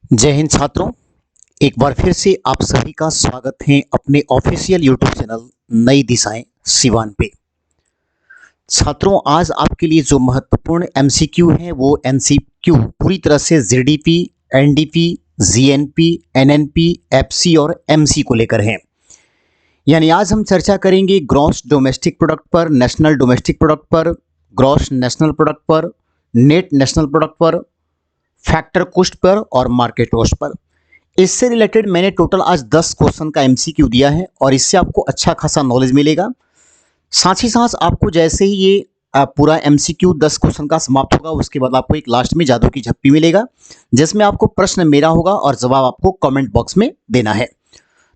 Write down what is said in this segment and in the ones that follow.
जय हिंद छात्रों। एक बार फिर से आप सभी का स्वागत है अपने ऑफिशियल यूट्यूब चैनल नई दिशाएं सिवान पे। छात्रों, आज आपके लिए जो महत्वपूर्ण एमसीक्यू है वो एमसीक्यू पूरी तरह से GDP, NDP, GNP, NNP, FC और एमसी को लेकर है। यानी आज हम चर्चा करेंगे ग्रॉस डोमेस्टिक प्रोडक्ट पर, नेशनल डोमेस्टिक प्रोडक्ट पर, ग्रॉस नेशनल प्रोडक्ट पर, नेट नेशनल प्रोडक्ट पर, फैक्टर कॉस्ट पर और मार्केट कॉस्ट पर। इससे रिलेटेड मैंने टोटल आज 10 क्वेश्चन का एमसीक्यू दिया है और इससे आपको अच्छा खासा नॉलेज मिलेगा। साथ ही साथ आपको जैसे ही ये पूरा एमसीक्यू 10 क्वेश्चन का समाप्त होगा उसके बाद आपको एक लास्ट में जादू की झप्पी मिलेगा जिसमें आपको प्रश्न मेरा होगा और जवाब आपको कमेंट बॉक्स में देना है।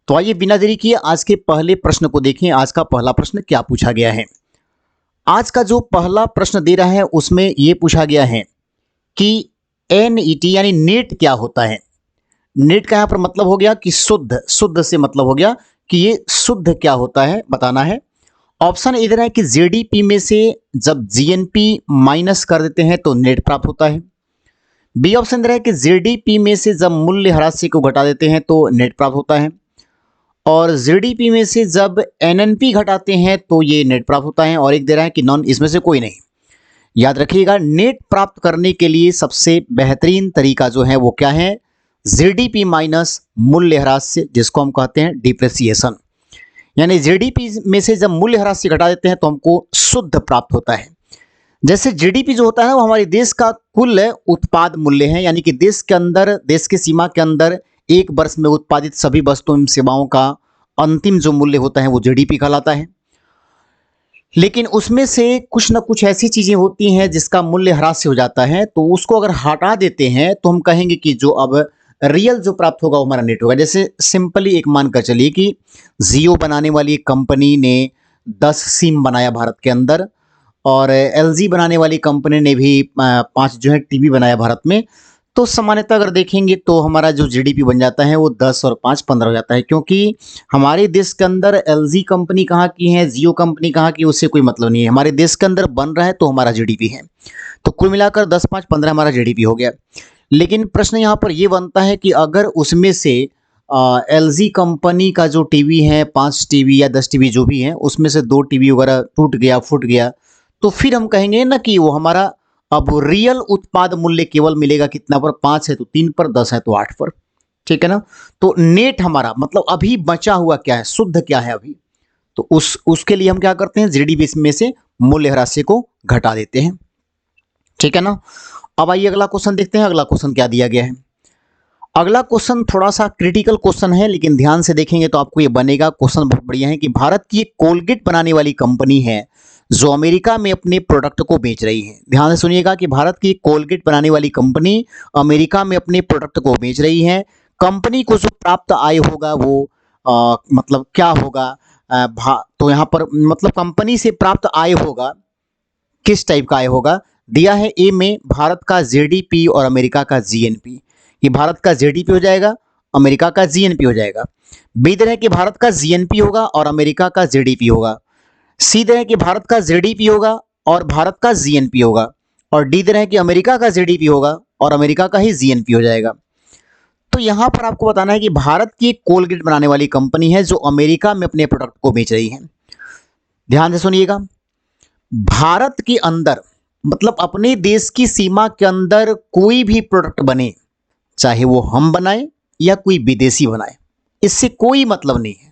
तो आइए बिना देरी किए आज के पहले प्रश्न को देखें। आज का पहला प्रश्न क्या पूछा गया है। आज का जो पहला प्रश्न दे रहा है उसमें यह पूछा गया है कि एनईटी यानी नेट क्या होता है। नेट का यहां पर मतलब हो गया कि शुद्ध, शुद्ध से मतलब हो गया कि ये शुद्ध क्या होता है बताना है। ऑप्शन इधर है कि जीडीपी में से जब जीएनपी माइनस कर देते हैं तो नेट प्राप्त होता है। बी ऑप्शन इधर है कि जीडीपी में से जब मूल्य ह्रास को घटा देते हैं तो नेट प्राप्त होता है। और जीडीपी में से जब एनएनपी घटाते हैं तो ये नेट प्राप्त होता है। और एक दे रहा है कि नॉन, इसमें से कोई नहीं। याद रखिएगा, नेट प्राप्त करने के लिए सबसे बेहतरीन तरीका जो है वो क्या है, जीडीपी माइनस मूल्यह्रास से, जिसको हम कहते हैं डिप्रेसिएशन। यानी जीडीपी में से जब मूल्यह्रास से घटा देते हैं तो हमको शुद्ध प्राप्त होता है। जैसे जीडीपी जो होता है ना वो हमारे देश का कुल उत्पाद मूल्य है, यानी कि देश के अंदर, देश की सीमा के अंदर एक वर्ष में उत्पादित सभी वस्तुओं एवं सेवाओं का अंतिम जो मूल्य होता है वो जीडीपी कहलाता है। लेकिन उसमें से कुछ ना कुछ ऐसी चीजें होती हैं जिसका मूल्य ह्रास हो जाता है, तो उसको अगर हटा देते हैं तो हम कहेंगे कि जो अब रियल जो प्राप्त होगा वो हमारा नेट होगा। जैसे सिंपली एक मानकर चलिए कि जियो बनाने वाली कंपनी ने 10 सिम बनाया भारत के अंदर और एलजी बनाने वाली कंपनी ने भी 5 जो है टीवी बनाया भारत में। तो सामान्यतः अगर देखेंगे तो हमारा जो जीडीपी बन जाता है वो 10 और 5 15 हो जाता है, क्योंकि हमारे देश के अंदर एलजी कंपनी कहाँ की है, जियो कंपनी कहाँ की, उससे कोई मतलब नहीं है। हमारे देश के अंदर बन रहा है तो हमारा जीडीपी है। तो कुल मिलाकर 10 5 15 हमारा जीडीपी हो गया। लेकिन प्रश्न यहाँ पर यह बनता है कि अगर उसमें से एलजी कंपनी का जो टीवी है, 5 टीवी या 10 टीवी जो भी है, उसमें से 2 टीवी वगैरह टूट गया, फूट गया, तो फिर हम कहेंगे ना कि वो हमारा अब रियल उत्पाद मूल्य केवल मिलेगा कितना पर, 5 है तो 3 पर, 10 है तो 8 पर। ठीक है ना। तो नेट हमारा मतलब अभी बचा हुआ क्या है, शुद्ध क्या है अभी, तो उसके लिए हम क्या करते हैं, जीडीपी में से मूल्यह्रास को घटा देते हैं। ठीक है ना। अब आइए अगला क्वेश्चन देखते हैं। अगला क्वेश्चन क्या दिया गया है। अगला क्वेश्चन थोड़ा सा क्रिटिकल क्वेश्चन है, लेकिन ध्यान से देखेंगे तो आपको ये बनेगा। क्वेश्चन बहुत बढ़िया है कि भारत की एक कोलगेट बनाने वाली कंपनी है जो अमेरिका में अपने प्रोडक्ट को बेच रही है। ध्यान से सुनिएगा कि भारत की कोलगेट बनाने वाली कंपनी अमेरिका में अपने प्रोडक्ट को बेच रही है। कंपनी को जो प्राप्त आय होगा वो मतलब क्या होगा, तो यहाँ पर मतलब कंपनी से प्राप्त आय होगा, किस टाइप का आय होगा। दिया है ए में भारत का जीडीपी और अमेरिका का जीएनपी। ये भारत का जीडीपी हो जाएगा, अमेरिका का जीएनपी हो जाएगा। बी दर है कि भारत का जीएनपी होगा और अमेरिका का जीडीपी होगा। सी दर है कि भारत का जीडीपी होगा और भारत का जीएनपी होगा। और डी दर है कि अमेरिका का जीडीपी होगा और अमेरिका का ही जीएनपी हो जाएगा। तो यहां पर आपको बताना है कि भारत की एक कोलगेट बनाने वाली कंपनी है जो अमेरिका में अपने प्रोडक्ट को बेच रही है। ध्यान से सुनिएगा, भारत के अंदर मतलब अपने देश की सीमा के अंदर कोई भी प्रोडक्ट बने, चाहे वो हम बनाए या कोई विदेशी बनाए, इससे कोई मतलब नहीं है।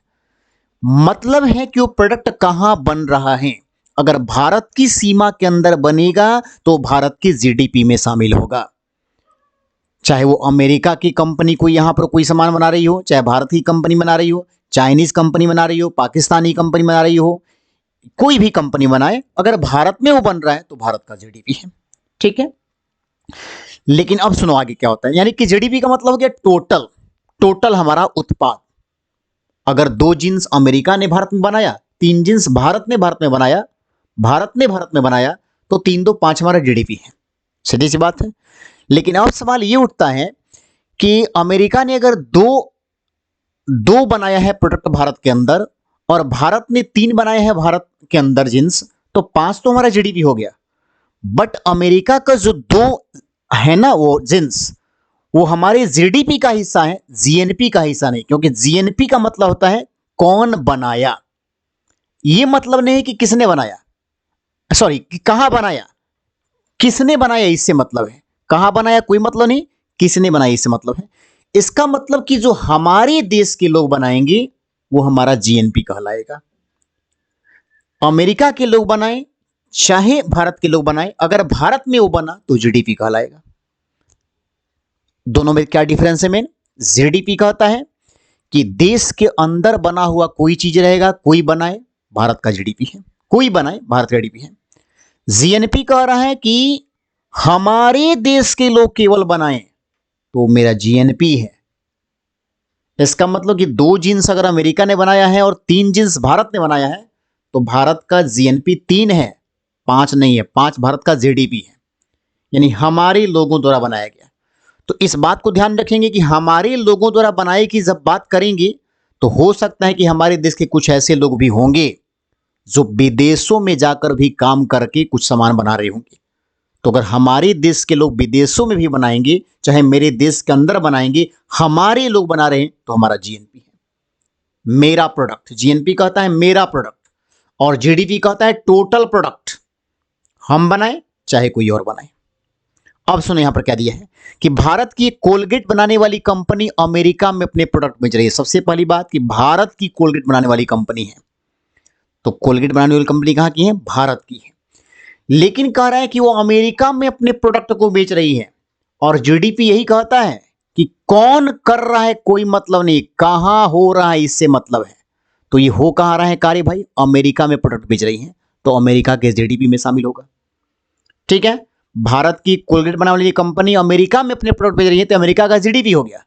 मतलब है कि वो प्रोडक्ट कहां बन रहा है। अगर भारत की सीमा के अंदर बनेगा तो भारत की जीडीपी में शामिल होगा। चाहे वो अमेरिका की कंपनी कोई यहां पर कोई सामान बना रही हो, चाहे भारत की कंपनी बना रही हो, चाइनीज कंपनी बना रही हो, पाकिस्तानी कंपनी बना रही हो, कोई भी कंपनी बनाए, अगर भारत में वो बन रहा है तो भारत का जीडीपी है। ठीक है। लेकिन अब सुनो आगे क्या होता है। यानी कि जीडीपी का मतलब हो गया टोटल, टोटल हमारा उत्पाद। अगर 2 जींस अमेरिका ने भारत में बनाया, 3 जींस भारत ने भारत में बनाया, भारत ने भारत में बनाया, तो 3 2 5 हमारा जीडीपी है। सीधी सी बात है। लेकिन अब सवाल ये उठता है कि अमेरिका ने अगर दो बनाया है प्रोडक्ट भारत के अंदर और भारत ने 3 बनाए हैं भारत के अंदर जींस, तो 5 तो हमारा जीडीपी हो गया। बट अमेरिका का जो 2 है ना वो जींस, वो हमारे जीडीपी का हिस्सा है, जीएनपी का हिस्सा नहीं, क्योंकि जीएनपी का मतलब होता है कौन बनाया। ये मतलब नहीं है कि किसने बनाया, सॉरी कि कहां बनाया, किसने बनाया इससे मतलब है। कहां बनाया कोई मतलब नहीं, किसने बनाया इससे मतलब है। इसका मतलब कि जो हमारे देश के लोग बनाएंगे वो हमारा जीएनपी कहलाएगा। अमेरिका के लोग बनाए चाहे भारत के लोग बनाए, अगर भारत में वो बना तो जीडीपी कहलाएगा। दोनों में क्या डिफरेंस है मेन, जीडीपी कहता है कि देश के अंदर बना हुआ कोई चीज रहेगा, कोई बनाए भारत का जीडीपी है, कोई बनाए भारत का जीडीपी है। जीएनपी कह रहा है कि हमारे देश के लोग केवल बनाएं तो मेरा जीएनपी है। इसका मतलब कि 2 जींस अगर अमेरिका ने बनाया है और 3 जींस भारत ने बनाया है तो भारत का जीएनपी 3 है, 5 नहीं है, 5 भारत का जीडीपी है, यानी हमारे लोगों द्वारा बनाया गया। तो इस बात को ध्यान रखेंगे कि हमारे लोगों द्वारा बनाए की जब बात करेंगे तो हो सकता है कि हमारे देश के कुछ ऐसे लोग भी होंगे जो विदेशों में जाकर भी काम करके कुछ सामान बना रहे होंगे। तो अगर हमारे देश के लोग विदेशों में भी बनाएंगे, चाहे मेरे देश के अंदर बनाएंगे, हमारे लोग बना रहे हैं तो हमारा जीएनपी है, मेरा प्रोडक्ट। जीएनपी कहता है मेरा प्रोडक्ट और जीडीपी कहता है टोटल प्रोडक्ट, हम बनाए चाहे कोई और बनाए। अब सुनो यहां पर क्या दिया है कि भारत की कोलगेट बनाने वाली कंपनी अमेरिका में अपने प्रोडक्ट बेच रही है। सबसे पहली बात कि भारत की कोलगेट बनाने वाली कंपनी है, तो कोलगेट बनाने वाली कंपनी कहां की है, भारत की है। लेकिन कह रहा है कि वो अमेरिका में अपने प्रोडक्ट को बेच रही है और जीडीपी यही कहता है कि कौन कर रहा है कोई मतलब नहीं, कहां हो रहा है इससे मतलब है। तो ये हो कहां रहा है कार्य भाई, अमेरिका में प्रोडक्ट बेच रही है तो अमेरिका के जीडीपी में शामिल होगा। ठीक है, भारत की कोलगेट बनाने वाली कंपनी अमेरिका में अपने प्रोडक्ट बेच रही है तो अमेरिका का जीडीपी हो गया।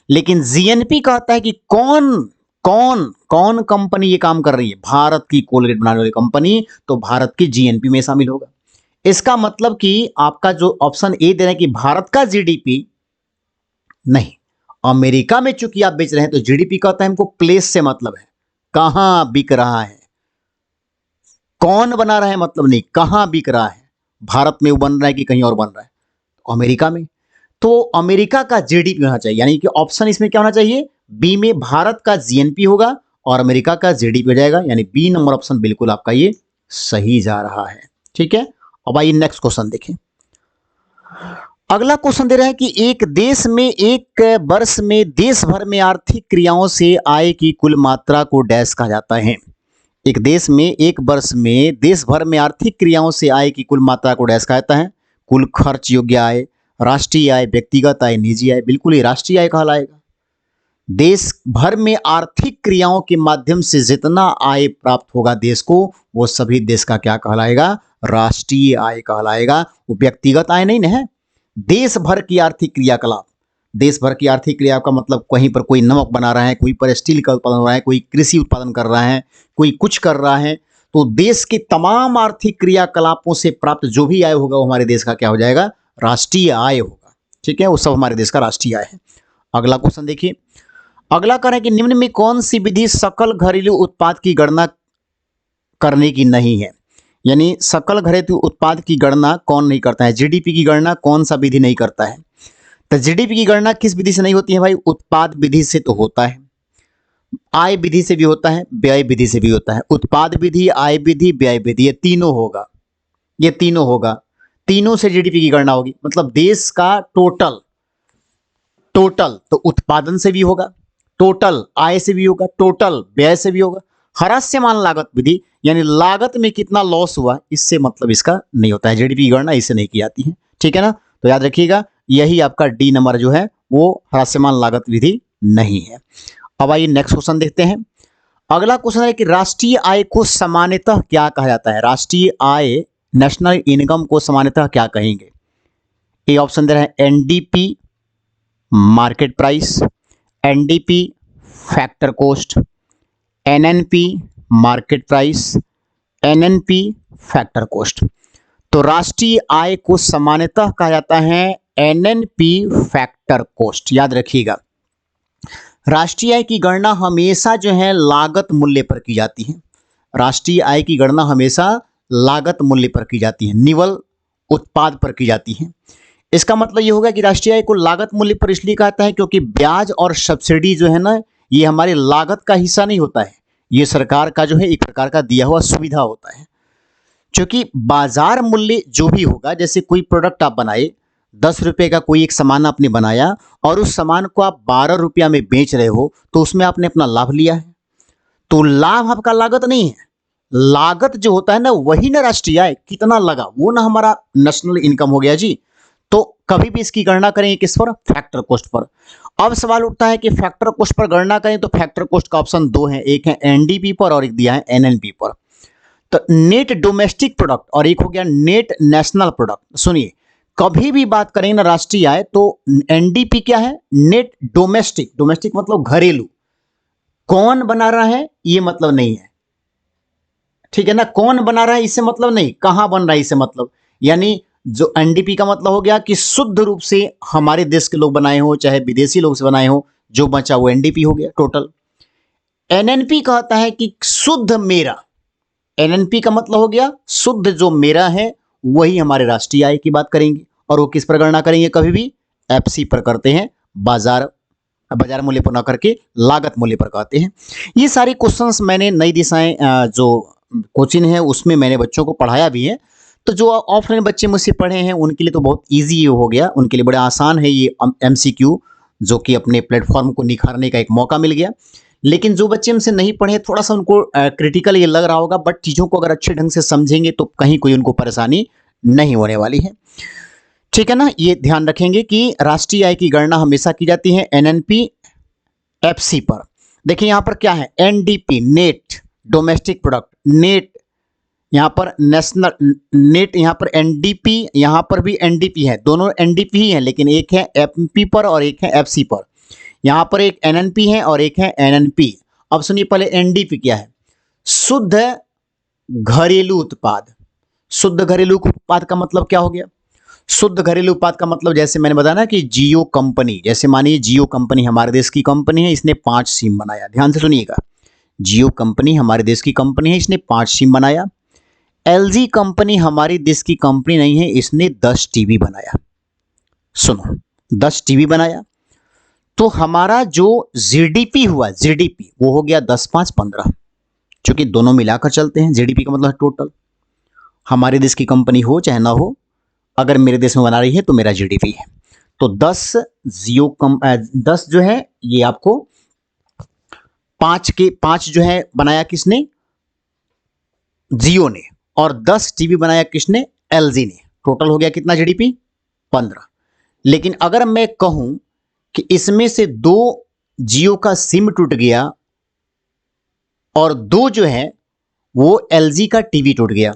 लेकिन जीएनपी कहता है कि कौन कौन कौन कंपनी ये काम कर रही है, भारत की कोलगेट बनाने वाली कंपनी, तो भारत की जीएनपी में शामिल होगा। इसका मतलब कि आपका जो ऑप्शन ए दे रहा है कि भारत का जीडीपी नहीं, अमेरिका में चूंकि आप बेच रहे हैं तो जीडीपी कहता है हमको प्लेस से मतलब है, कहां बिक रहा है, कौन बना रहा है मतलब नहीं, कहां बिक रहा है, भारत में वो बन रहा है कि कहीं और बन रहा है, तो अमेरिका में। तो अमेरिका का जीडीपी होना चाहिए, यानी कि ऑप्शन इसमें क्या होना चाहिए, बी में भारत का जीएनपी होगा और अमेरिका का जीडीपी हो जाएगा, यानी बी नंबर ऑप्शन बिल्कुल आपका ये सही जा रहा है। ठीक है, अब आइए नेक्स्ट क्वेश्चन देखें। अगला क्वेश्चन दे रहा है कि एक देश में एक वर्ष में देश भर में आर्थिक क्रियाओं से आय की कुल मात्रा को डैश कहा जाता है। एक देश में एक वर्ष में देश भर में आर्थिक क्रियाओं से आय की कुल मात्रा को डैश कहा जाता है। कुल खर्च योग्य आय, राष्ट्रीय आय, व्यक्तिगत आय, निजी आय, बिल्कुल ये राष्ट्रीय आय कहलाएगा। देश भर में आर्थिक क्रियाओं के माध्यम से जितना आय प्राप्त होगा देश को, वो सभी देश का क्या कहलाएगा, राष्ट्रीय आय कहलाएगा। वो व्यक्तिगत आय नहीं ना है, देश भर की आर्थिक क्रियाकलाप। देश भर की आर्थिक क्रिया का मतलब कहीं पर कोई नमक बना रहा है, कोई पर स्टील का उत्पादन हो रहा है, कोई कृषि उत्पादन कर रहा है, कोई कुछ कर रहा है, तो देश के तमाम आर्थिक क्रियाकलापों से प्राप्त जो भी आय होगा वो हमारे देश का क्या हो जाएगा, राष्ट्रीय आय होगा। ठीक है, वो सब हमारे देश का राष्ट्रीय आय है। अगला क्वेश्चन देखिए, अगला कह रहा है कि निम्न में कौन सी विधि सकल घरेलू उत्पाद की गणना करने की नहीं है। यानी सकल घरेलू उत्पाद की गणना कौन नहीं करता है, जीडीपी की गणना कौन सा विधि नहीं करता है। तो जीडीपी की गणना किस विधि से नहीं होती है भाई, उत्पाद विधि से तो होता है, आय विधि से भी होता है, व्यय विधि से भी होता है। उत्पाद विधि, आय विधि, व्यय विधि, ये तीनों होगा, ये तीनों होगा, तीनों से जीडीपी की गणना होगी। मतलब देश का टोटल तो उत्पादन से भी होगा, टोटल आय से भी होगा, टोटल व्यय से भी होगा। ह्रास्यमान लागत विधि यानी लागत में कितना लॉस हुआ, इससे मतलब इसका नहीं होता है, जीडीपी की गणना इससे नहीं की जाती है। ठीक है ना, तो याद रखिएगा यही आपका डी नंबर जो है वो ह्रास्यमान लागत विधि नहीं है। अब आइए नेक्स्ट क्वेश्चन देखते हैं। अगला क्वेश्चन है कि राष्ट्रीय आय को सामान्यतः क्या कहा जाता है। राष्ट्रीय आय, नेशनल इनकम को सामान्यतः क्या कहेंगे। ए ऑप्शन दे रहा है NDP market price, NDP factor cost, NNP market price, NNP factor cost. तो राष्ट्रीय आय को सामान्यतः कहा जाता है एनएनपी फैक्टर कॉस्ट। याद रखिएगा राष्ट्रीय आय की गणना हमेशा जो है लागत मूल्य पर की जाती है। राष्ट्रीय आय की गणना हमेशा लागत मूल्य पर की जाती है, निवल उत्पाद पर की जाती है। इसका मतलब ये होगा कि राष्ट्रीय आय को लागत मूल्य पर इसलिए कहता है क्योंकि ब्याज और सब्सिडी जो है ना, ये हमारे लागत का हिस्सा नहीं होता है, ये सरकार का जो है एक प्रकार का दिया हुआ सुविधा होता है। क्योंकि बाजार मूल्य जो भी होगा, जैसे कोई प्रोडक्ट आप बनाए, 10 रुपए का कोई एक सामान आपने बनाया और उस सामान को आप 12 रुपया में बेच रहे हो, तो उसमें आपने अपना लाभ लिया है। तो लाभ आपका लागत नहीं है, लागत जो होता है ना वही ना राष्ट्रीय आय, कितना लगा वो ना हमारा नेशनल इनकम हो गया जी। तो कभी भी इसकी गणना करेंगे किस पर? Factor cost per. अब सवाल उठता है कि फैक्टर कॉस्ट पर गणना करें तो फैक्टर कॉस्ट का ऑप्शन दो है, एक है एनडीपी पर और एक दिया है एनएनपी पर। तो नेट डोमेस्टिक प्रोडक्ट और एक हो गया नेट नेशनल प्रोडक्ट। सुनिए, कभी भी बात करेंगे ना राष्ट्रीय आय तो एनडीपी क्या है? Net domestic. डोमेस्टिक मतलब घरेलू, कौन बना रहा है ये मतलब नहीं है, ठीक है ना, कौन बना रहा है इससे मतलब नहीं, कहां बन रहा है इससे मतलब। यानी जो एनडीपी का मतलब हो गया कि शुद्ध रूप से हमारे देश के लोग बनाए हो चाहे विदेशी लोग से बनाए हो, जो बचा वो एनडीपी हो गया टोटल। एनएनपी कहता है कि शुद्ध मेरा, एनएनपी का मतलब हो गया शुद्ध जो मेरा है वही हमारे राष्ट्रीय आय की बात करेंगे। और वो किस पर गणना करेंगे? कभी भी एफसी पर करते हैं, बाजार मूल्य पर ना करके लागत मूल्य पर कहते हैं। ये सारे क्वेश्चंस मैंने नई दिशाएं जो कोचिंग है उसमें मैंने बच्चों को पढ़ाया भी है। तो जो ऑफलाइन बच्चे मुझसे पढ़े हैं उनके लिए तो बहुत इजी हो गया, उनके लिए बड़ा आसान है ये एमसीक्यू, जो कि अपने प्लेटफॉर्म को निखारने का एक मौका मिल गया। लेकिन जो बच्चे हमसे नहीं पढ़े, थोड़ा सा उनको क्रिटिकल ये लग रहा होगा, बट चीज़ों को अगर अच्छे ढंग से समझेंगे तो कहीं कोई उनको परेशानी नहीं होने वाली है, ठीक है ना। ये ध्यान रखेंगे कि राष्ट्रीय आय की गणना हमेशा की जाती है एनएनपी एफसी पर। देखिए यहाँ पर क्या है, NDP net domestic product, net यहाँ पर नेशनल, नेट यहाँ पर एनडीपी, यहाँ पर भी एनडीपी है, दोनों एनडीपी ही है, लेकिन एक है एफपी पर और एक है एफसी पर। यहाँ पर एक एनएनपी है और एक है एनएनपी। अब सुनिए पहले एनडीपी क्या है? शुद्ध घरेलू उत्पाद। शुद्ध घरेलू उत्पाद का मतलब क्या हो गया? शुद्ध घरेलू उत्पाद का मतलब जैसे मैंने बताया ना कि जियो कंपनी, जैसे मानिए जियो कंपनी हमारे देश की कंपनी है, इसने 5 सिम बनाया, ध्यान से सुनिएगा, जियो कंपनी हमारे देश की कंपनी है, इसने 5 सिम बनाया। एलजी कंपनी हमारे देश की कंपनी नहीं है, इसने 10 टीवी बनाया। सुनो, 10 टीवी बनाया, तो हमारा जो जीडीपी हुआ, जीडीपी वो हो गया 10 5 15, क्योंकि दोनों मिलाकर चलते हैं। जीडीपी का मतलब है टोटल, हमारे देश की कंपनी हो चाहे ना हो, अगर मेरे देश में बना रही है तो मेरा जीडीपी है। तो 10 10 जो है ये आपको 5 के 5 जो है बनाया किसने? जियो ने। और 10 टीवी बनाया किसने? एलजी ने। टोटल हो गया कितना जीडीपी? 15। लेकिन अगर मैं कहूं कि इसमें से 2 जियो का सिम टूट गया और 2 जो है वो एलजी का टीवी टूट गया,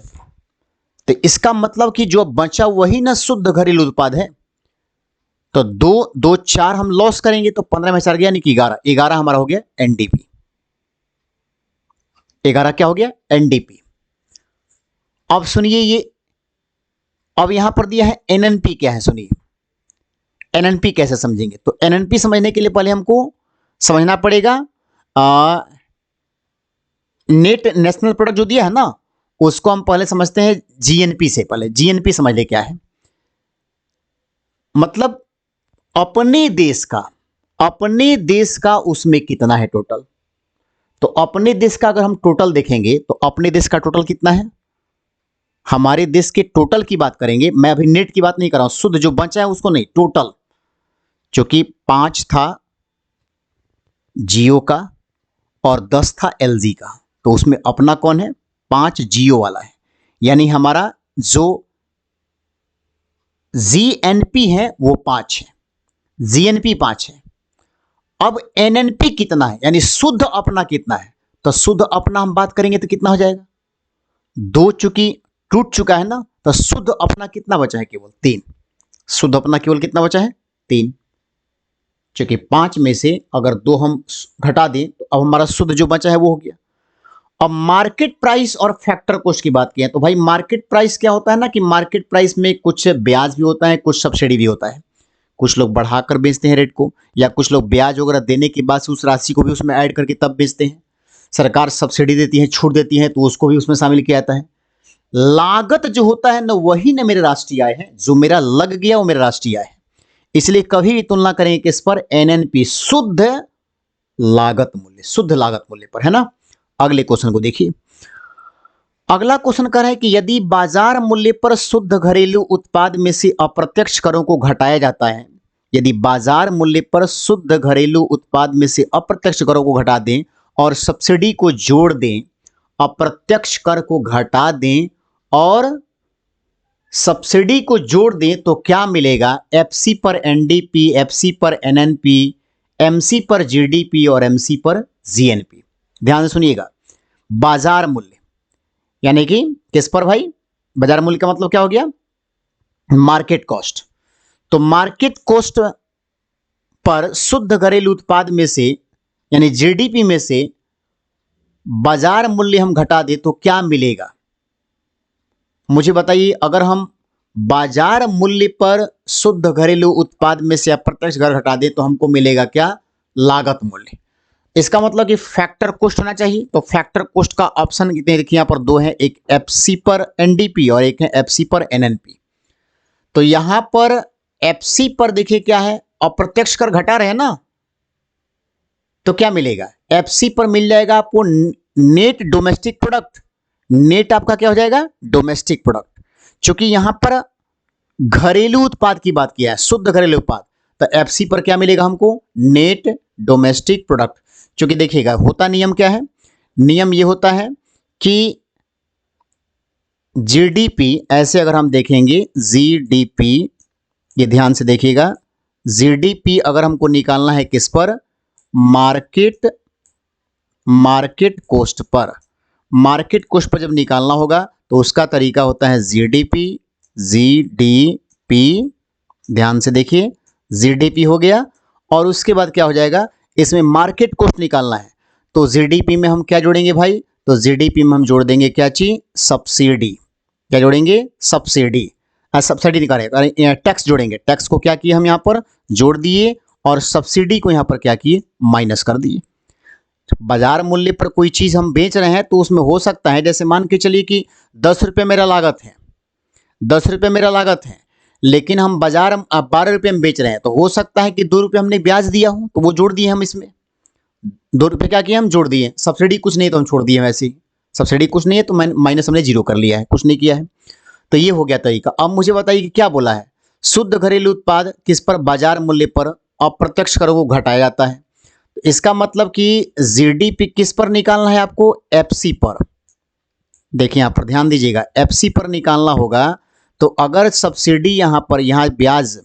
तो इसका मतलब कि जो बचा वही ना शुद्ध घरेलू उत्पाद है। तो 2 4 हम लॉस करेंगे तो 15 में 4 गया, यानी कि 11 हमारा हो गया एनडीपी। 11 क्या हो गया? एनडीपी। अब सुनिए ये, अब यहां पर दिया है एनएनपी क्या है, सुनिए एनएनपी कैसे समझेंगे। तो एनएनपी समझने के लिए पहले हमको समझना पड़ेगा नेट नेशनल प्रोडक्ट जो दिया है ना, उसको हम पहले समझते हैं जीएनपी से। पहले जीएनपी समझ ले क्या है, मतलब अपने देश का उसमें कितना है टोटल। तो अपने देश का अगर हम टोटल देखेंगे तो अपने देश का टोटल कितना है, हमारे देश के टोटल की बात करेंगे। मैं अभी नेट की बात नहीं कर रहा हूं, शुद्ध जो बचा है उसको नहीं, टोटल। क्योंकि 5 था जियो का और 10 था एलजी का, तो उसमें अपना कौन है? 5 जियो वाला है, यानी हमारा जो जीएनपी है वो 5 है, जीएनपी 5 है। अब एनएनपी कितना है, यानी शुद्ध अपना कितना है? तो शुद्ध अपना हम बात करेंगे तो कितना हो जाएगा? 2 चूंकि टूट चुका है ना, तो शुद्ध अपना कितना बचा है? केवल 3। शुद्ध अपना केवल कितना बचा है? 3। क्योंकि 5 में से अगर 2 हम घटा दें तो अब हमारा शुद्ध जो बचा है वो हो गया। अब मार्केट प्राइस और फैक्टर कॉस्ट की बात की है, तो भाई मार्केट प्राइस क्या होता है ना कि मार्केट प्राइस में कुछ ब्याज भी होता है, कुछ सब्सिडी भी होता है। कुछ लोग बढ़ाकर बेचते हैं रेट को, या कुछ लोग ब्याज वगैरह देने के बाद उस राशि को भी उसमें ऐड करके तब बेचते हैं। सरकार सब्सिडी देती है, छूट देती है, तो उसको भी उसमें शामिल किया जाता है। लागत जो होता है ना वही ना मेरा राष्ट्रीय आय है, जो मेरा लग गया वो मेरा राष्ट्रीय आय है। इसलिए कभी भी तुलना करेंगे किस पर, एनएनपी, शुद्ध लागत मूल्य, शुद्ध लागत मूल्य पर, है ना। अगले क्वेश्चन को देखिए। अगला क्वेश्चन कर है कि यदि बाजार मूल्य पर शुद्ध घरेलू उत्पाद में से अप्रत्यक्ष करों को घटाया जाता है, यदि बाजार मूल्य पर शुद्ध घरेलू उत्पाद में से अप्रत्यक्ष करों को घटा दें और सब्सिडी को जोड़ दें, अप्रत्यक्ष कर को घटा दें और सब्सिडी को जोड़ दें तो क्या मिलेगा? एफसी पर एनडीपी, एफसी पर एनएनपी, एमसी पर जीडीपी और एमसी पर जीएनपी। ध्यान से सुनिएगा, बाजार मूल्य यानी कि किस पर भाई? बाजार मूल्य का मतलब क्या हो गया? Market cost. तो मार्केट कॉस्ट पर शुद्ध घरेलू उत्पाद में से यानी जीडीपी में से बाजार मूल्य हम घटा दें तो क्या मिलेगा? मुझे बताइए, अगर हम बाजार मूल्य पर शुद्ध घरेलू उत्पाद में से अप्रत्यक्ष कर घटा दें तो हमको मिलेगा क्या? लागत मूल्य। इसका मतलब कि फैक्टर कॉस्ट होना चाहिए। तो फैक्टर कॉस्ट का ऑप्शन कितने देखिए यहाँ पर दो है, एक एफसी पर एनडीपी और एक है एफसी पर एनएनपी। तो यहां पर एफसी पर देखिए क्या है, अप्रत्यक्ष कर घटा रहे हैं ना, तो क्या मिलेगा? एफसी पर मिल जाएगा आपको नेट डोमेस्टिक प्रोडक्ट। नेट आपका क्या हो जाएगा? Domestic product. चूंकि यहां पर घरेलू उत्पाद की बात किया है, शुद्ध घरेलू उत्पाद, तो एफसी पर क्या मिलेगा हमको? Net domestic product. चूंकि देखिएगा होता नियम क्या है, नियम ये होता है कि जीडीपी, ऐसे अगर हम देखेंगे जीडीपी, ये ध्यान से देखिएगा, जीडीपी अगर हमको निकालना है किस पर? Market cost per. Market cost per जब निकालना होगा तो उसका तरीका होता है जीडीपी, ध्यान से देखिए, जीडीपी हो गया और उसके बाद क्या हो जाएगा? इसमें मार्केट कॉस्ट निकालना है तो जीडीपी में हम क्या जोड़ेंगे भाई? तो जीडीपी में हम जोड़ देंगे क्या चीज? सब्सिडी। क्या जोड़ेंगे? सब्सिडी। सब्सिडी निकालेंगे, टैक्स जोड़ेंगे। टैक्स को क्या किए हम यहाँ पर? जोड़ दिए और सब्सिडी को यहाँ पर क्या किए? माइनस कर दिए। बाजार मूल्य पर कोई चीज हम बेच रहे हैं तो उसमें हो सकता है, जैसे मान के चलिए कि 10 रुपये मेरा लागत है, 10 रुपये मेरा लागत है, लेकिन हम बाजार 12 रुपये में बेच रहे हैं, तो हो सकता है कि 2 रुपये हमने ब्याज दिया हो तो वो जोड़ दिए हम इसमें। 2 रुपये क्या किए हम? जोड़ दिए। सब्सिडी कुछ नहीं तो हम छोड़ दिए, वैसे ही सब्सिडी कुछ नहीं है तो माइनस हमने जीरो कर लिया है, कुछ नहीं किया है। तो ये हो गया तरीका। अब मुझे बताइए कि क्या बोला है? शुद्ध घरेलू उत्पाद किस पर? बाजार मूल्य पर अप्रत्यक्ष करों को घटाया जाता है। इसका मतलब कि जीडीपी किस पर निकालना है आपको? एफसी पर। देखिए यहां पर ध्यान दीजिएगा, एफसी पर निकालना होगा। तो अगर सब्सिडी यहां पर, यहां ब्याज,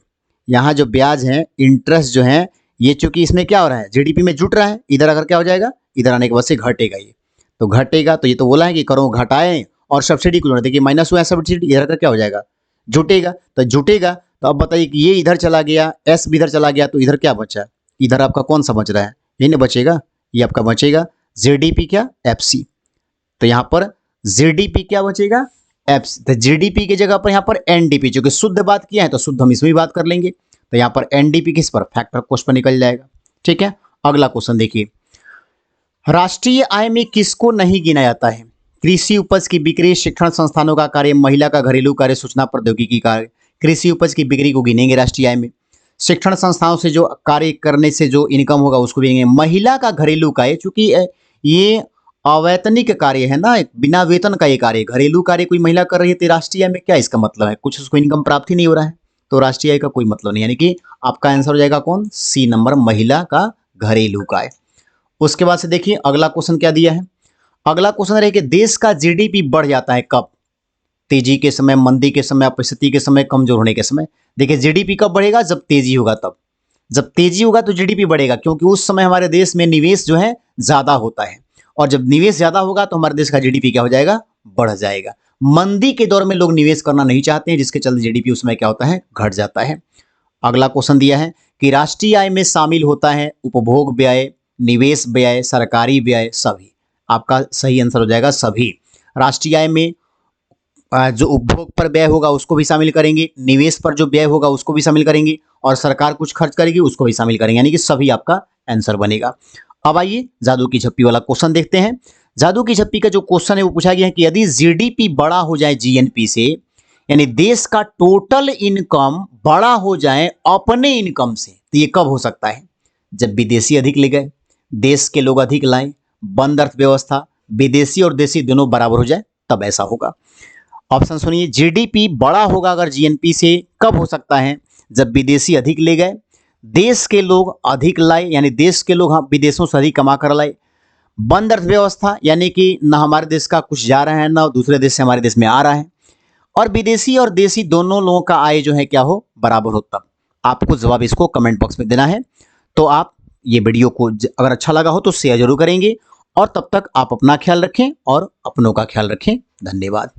यहां जो ब्याज है, इंटरेस्ट जो है, ये चूंकि इसमें क्या हो रहा है? जीडीपी में जुट रहा है, इधर अगर क्या हो जाएगा? इधर आने के बाद से घटेगा। ये तो घटेगा, तो ये तो बोला है कि करों घटाएं और सब्सिडी को जोड़। देखिए माइनस हुआ है सब्सिडी, इधर का क्या हो जाएगा? जुटेगा। तो जुटेगा तो अब बताइए कि ये इधर चला गया, एस भी इधर चला गया, तो इधर क्या बचा? इधर आपका कौन सा बच रहा है? ये नहीं बचेगा, ये आपका बचेगा जीडीपी क्या? एफसी। तो यहां पर जीडीपी क्या बचेगा? एफसी। तो जीडीपी की जगह पर यहां पर एनडीपी, जो कि शुद्ध बात किया है तो शुद्ध हम इसमें भी बात कर लेंगे। तो यहां पर एनडीपी किस पर? फैक्टर कॉस्ट पर निकल जाएगा। ठीक है, अगला क्वेश्चन देखिए। राष्ट्रीय आय में किसको नहीं गिना जाता है? कृषि उपज की बिक्री, शिक्षण संस्थानों का कार्य, महिला का घरेलू कार्य, सूचना प्रौद्योगिकी कार्य। कृषि उपज की बिक्री को गिनेंगे राष्ट्रीय आय में। शिक्षण संस्थाओं से जो कार्य करने से जो इनकम होगा उसको भी गिनेंगे। महिला का घरेलू कार्य, चूंकि ये अवैतनिक कार्य है ना, बिना वेतन का ये कार्य, घरेलू कार्य कोई महिला कर रही है तो राष्ट्रीय आय में क्या इसका मतलब है? कुछ उसको इनकम प्राप्त ही नहीं हो रहा है, तो राष्ट्रीय आय का कोई मतलब नहीं। यानी कि आपका आंसर हो जाएगा कौन? सी नंबर, महिला का घरेलू कार्य। उसके बाद से देखिए अगला क्वेश्चन क्या दिया है। अगला क्वेश्चन रहे कि देश का जीडीपी बढ़ जाता है कब? तेजी के समय, मंदी के समय, अपस्थिति के समय, कमजोर होने के समय। देखिए जीडीपी कब बढ़ेगा? जब तेजी होगा तब। जब तेजी होगा तो जीडीपी बढ़ेगा, क्योंकि उस समय हमारे देश में निवेश जो है ज्यादा होता है, और जब निवेश ज्यादा होगा तो हमारे देश का जीडीपी क्या हो जाएगा? बढ़ जाएगा। मंदी के दौर में लोग निवेश करना नहीं चाहते हैं, जिसके चलते जीडीपी उस समय क्या होता है? घट जाता है। अगला क्वेश्चन दिया है कि राष्ट्रीय आय में शामिल होता है उपभोग व्यय, निवेश व्यय, सरकारी व्यय, सभी। आपका सही आंसर हो जाएगा सभी। राष्ट्रीय आय में जो उपभोग पर व्यय होगा उसको भी शामिल करेंगे, निवेश पर जो व्यय होगा उसको भी शामिल करेंगे, और सरकार कुछ खर्च करेगी उसको भी शामिल करेंगे, यानी कि सभी आपका आंसर बनेगा। अब आइए जादू की झप्पी वाला क्वेश्चन देखते हैं। जादू की झप्पी का जो क्वेश्चन है वो पूछा गया है कि यदि जीडीपी बड़ा हो जाए जीएनपी से, यानी देश का टोटल इनकम बड़ा हो जाए अपने इनकम से, तो ये कब हो सकता है? जब विदेशी अधिक ले गए, देश के लोग अधिक लाएं, बंद अर्थव्यवस्था, विदेशी और देशी दोनों बराबर हो जाए, तब ऐसा होगा। ऑप्शन सुनिए, जीडीपी बड़ा होगा अगर जीएनपी से, कब हो सकता है? जब विदेशी अधिक ले गए, देश के लोग अधिक लाए, यानी देश के लोग विदेशों से अधिक कमा कर लाए, बंद अर्थव्यवस्था यानी कि ना हमारे देश का कुछ जा रहा है ना दूसरे देश से हमारे देश में आ रहा है, और विदेशी और देशी दोनों लोगों का आय जो है क्या हो, बराबर हो। तब आपको जवाब इसको कमेंट बॉक्स में देना है। तो आप ये वीडियो को अगर अच्छा लगा हो तो शेयर जरूर करेंगे, और तब तक आप अपना ख्याल रखें और अपनों का ख्याल रखें। धन्यवाद।